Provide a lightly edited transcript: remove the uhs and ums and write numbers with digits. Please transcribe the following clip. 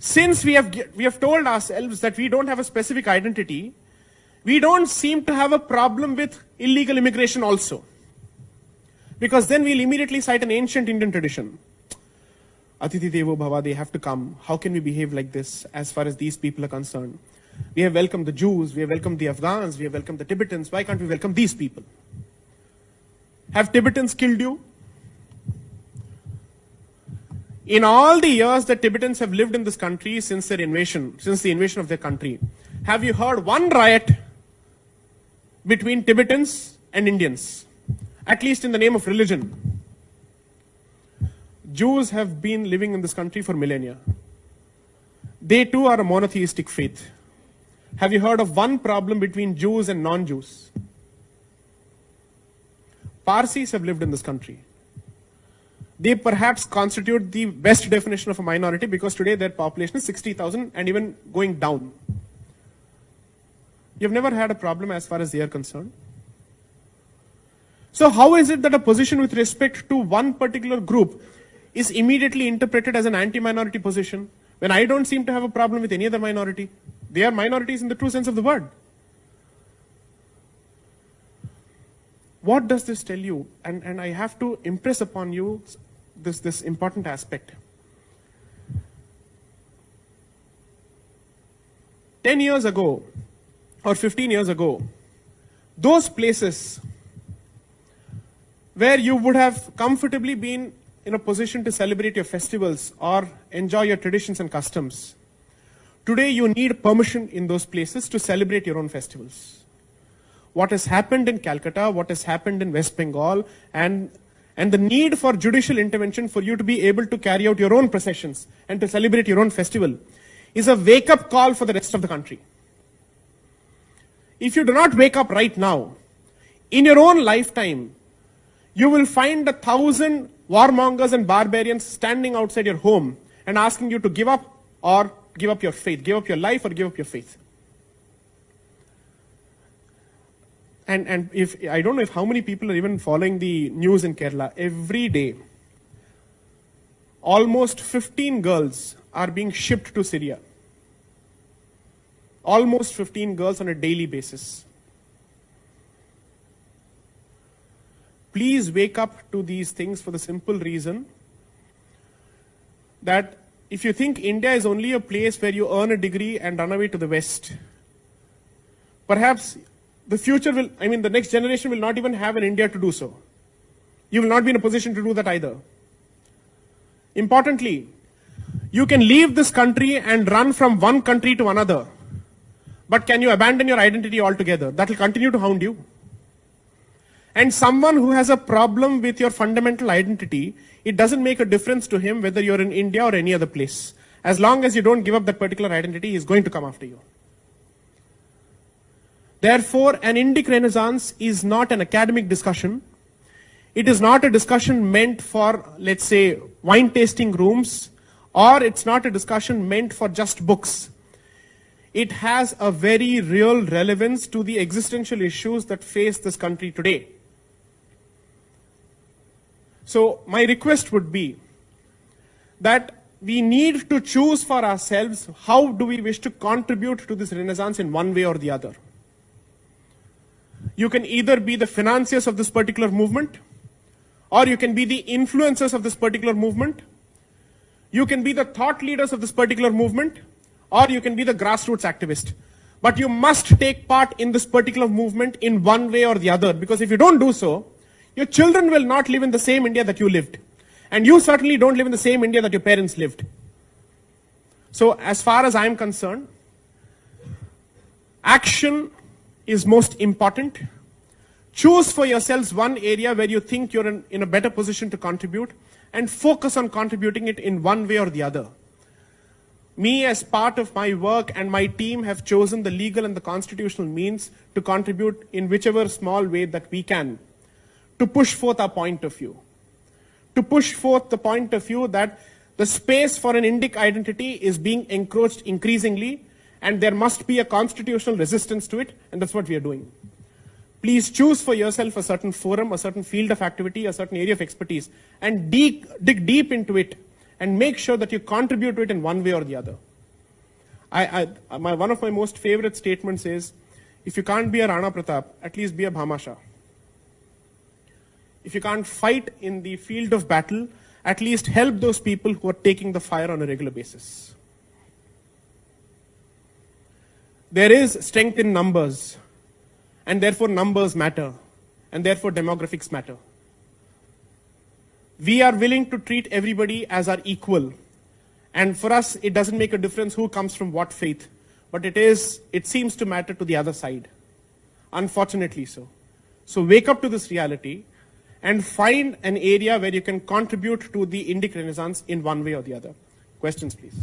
Since we have told ourselves that we don't have a specific identity, we don't seem to have a problem with illegal immigration also. Because then we'll immediately cite an ancient Indian tradition. Atiti Devo Bhava, they have to come. How can we behave like this as far as these people are concerned? We have welcomed the Jews, we have welcomed the Afghans, we have welcomed the Tibetans. Why can't we welcome these people? Have Tibetans killed you? In all the years that Tibetans have lived in this country since the invasion of their country, have you heard one riot between Tibetans and Indians? At least in the name of religion. Jews have been living in this country for millennia. They too are a monotheistic faith. Have you heard of one problem between Jews and non-Jews? Parsis have lived in this country. They perhaps constitute the best definition of a minority because today their population is 60,000 and even going down. You've never had a problem as far as they are concerned. So how is it that a position with respect to one particular group is immediately interpreted as an anti-minority position when I don't seem to have a problem with any other minority? They are minorities in the true sense of the word. What does this tell you? And I have to impress upon you this important aspect. 10 years ago or 15 years ago, those places where you would have comfortably been in a position to celebrate your festivals or enjoy your traditions and customs, today you need permission in those places to celebrate your own festivals. What has happened in Calcutta, what has happened in West Bengal, and the need for judicial intervention for you to be able to carry out your own processions and to celebrate your own festival is a wake-up call for the rest of the country. If you do not wake up right now, in your own lifetime, you will find 1,000 warmongers and barbarians standing outside your home and asking you to give up or give up your faith, give up your life or give up your faith. And if I don't know if how many people are even following the news in Kerala. Every day, almost 15 girls are being shipped to Syria. Almost 15 girls on a daily basis. Please wake up to these things for the simple reason that if you think India is only a place where you earn a degree and run away to the West, perhaps the future will, the next generation will not even have an India to do so. You will not be in a position to do that either. Importantly, you can leave this country and run from one country to another. But can you abandon your identity altogether? That will continue to hound you. And someone who has a problem with your fundamental identity, it doesn't make a difference to him whether you're in India or any other place. As long as you don't give up that particular identity, he's going to come after you. Therefore, an Indic Renaissance is not an academic discussion. It is not a discussion meant for, let's say, wine tasting rooms, or it's not a discussion meant for just books. It has a very real relevance to the existential issues that face this country today. So my request would be that we need to choose for ourselves how do we wish to contribute to this Renaissance in one way or the other. You can either be the financiers of this particular movement, or you can be the influencers of this particular movement. You can be the thought leaders of this particular movement, or you can be the grassroots activist. But you must take part in this particular movement in one way or the other, because if you don't do so, your children will not live in the same India that you lived. And you certainly don't live in the same India that your parents lived. So as far as I'm concerned, action is most important. Choose for yourselves one area where you think you're in a better position to contribute and focus on contributing it in one way or the other. Me, as part of my work, and my team have chosen the legal and the constitutional means to contribute in whichever small way that we can to push forth our point of view. To push forth the point of view that the space for an Indic identity is being encroached increasingly, and there must be a constitutional resistance to it, and that's what we are doing. Please choose for yourself a certain forum, a certain field of activity, a certain area of expertise, and dig deep into it, and make sure that you contribute to it in one way or the other. One of my most favorite statements is, if you can't be a Rana Pratap, at least be a Bhamasha. If you can't fight in the field of battle, at least help those people who are taking the fire on a regular basis. There is strength in numbers, and therefore numbers matter, and therefore demographics matter. We are willing to treat everybody as our equal. And for us, it doesn't make a difference who comes from what faith, but it seems to matter to the other side. Unfortunately so. So wake up to this reality and find an area where you can contribute to the Indic Renaissance in one way or the other. Questions, please.